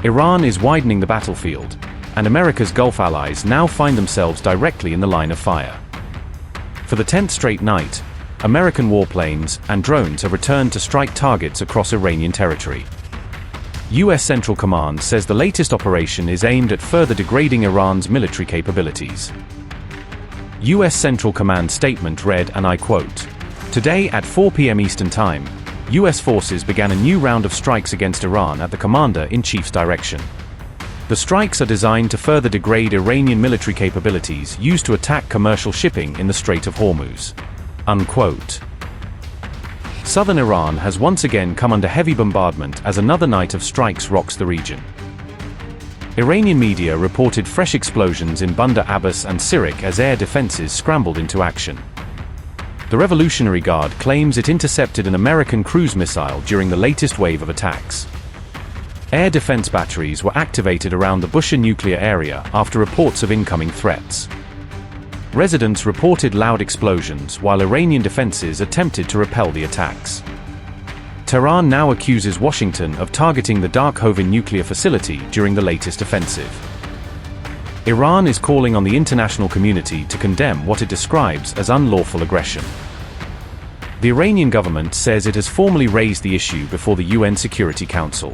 Iran is widening the battlefield, and America's Gulf allies now find themselves directly in the line of fire. For the 10th straight night, American warplanes and drones have returned to strike targets across Iranian territory. U.S. Central Command says the latest operation is aimed at further degrading Iran's military capabilities. U.S. Central Command statement read, and I quote, "Today at 4 p.m. Eastern Time, U.S. forces began a new round of strikes against Iran at the Commander-in-Chief's direction. The strikes are designed to further degrade Iranian military capabilities used to attack commercial shipping in the Strait of Hormuz." Unquote. Southern Iran has once again come under heavy bombardment as another night of strikes rocks the region. Iranian media reported fresh explosions in Bandar Abbas and Sirik as air defenses scrambled into action. The Revolutionary Guard claims it intercepted an American cruise missile during the latest wave of attacks. Air defense batteries were activated around the Bushehr nuclear area after reports of incoming threats. Residents reported loud explosions while Iranian defenses attempted to repel the attacks. Tehran now accuses Washington of targeting the Darkhovin nuclear facility during the latest offensive. Iran is calling on the international community to condemn what it describes as unlawful aggression. The Iranian government says it has formally raised the issue before the UN Security Council.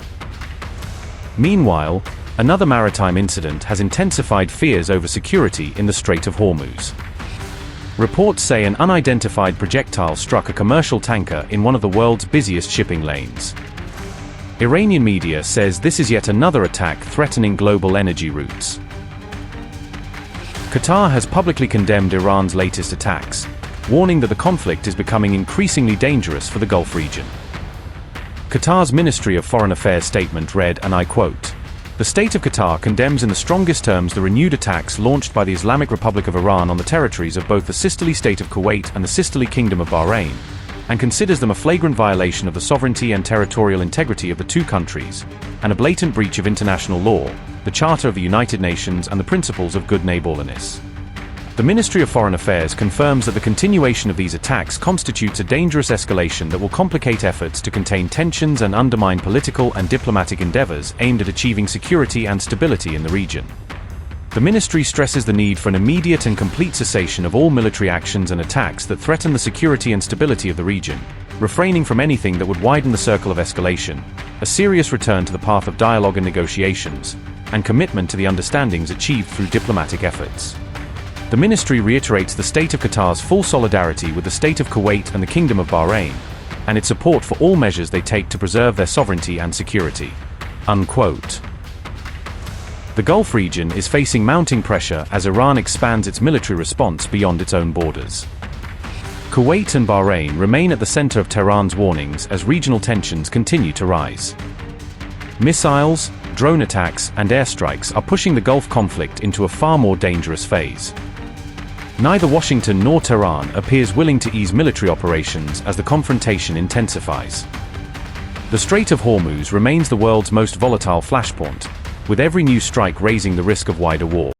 Meanwhile, another maritime incident has intensified fears over security in the Strait of Hormuz. Reports say an unidentified projectile struck a commercial tanker in one of the world's busiest shipping lanes. Iranian media says this is yet another attack threatening global energy routes. Qatar has publicly condemned Iran's latest attacks, warning that the conflict is becoming increasingly dangerous for the Gulf region. Qatar's Ministry of Foreign Affairs statement read, and I quote, "The state of Qatar condemns in the strongest terms the renewed attacks launched by the Islamic Republic of Iran on the territories of both the sisterly state of Kuwait and the sisterly kingdom of Bahrain, and considers them a flagrant violation of the sovereignty and territorial integrity of the two countries, and a blatant breach of international law, the Charter of the United Nations and the principles of good neighborliness." The Ministry of Foreign Affairs confirms that the continuation of these attacks constitutes a dangerous escalation that will complicate efforts to contain tensions and undermine political and diplomatic endeavors aimed at achieving security and stability in the region. The ministry stresses the need for an immediate and complete cessation of all military actions and attacks that threaten the security and stability of the region, refraining from anything that would widen the circle of escalation, a serious return to the path of dialogue and negotiations, and commitment to the understandings achieved through diplomatic efforts. The ministry reiterates the state of Qatar's full solidarity with the state of Kuwait and the Kingdom of Bahrain, and its support for all measures they take to preserve their sovereignty and security. Unquote. The Gulf region is facing mounting pressure as Iran expands its military response beyond its own borders. Kuwait and Bahrain remain at the center of Tehran's warnings as regional tensions continue to rise. Missiles, drone attacks, and airstrikes are pushing the Gulf conflict into a far more dangerous phase. Neither Washington nor Tehran appears willing to ease military operations as the confrontation intensifies. The Strait of Hormuz remains the world's most volatile flashpoint, with every new strike raising the risk of wider war.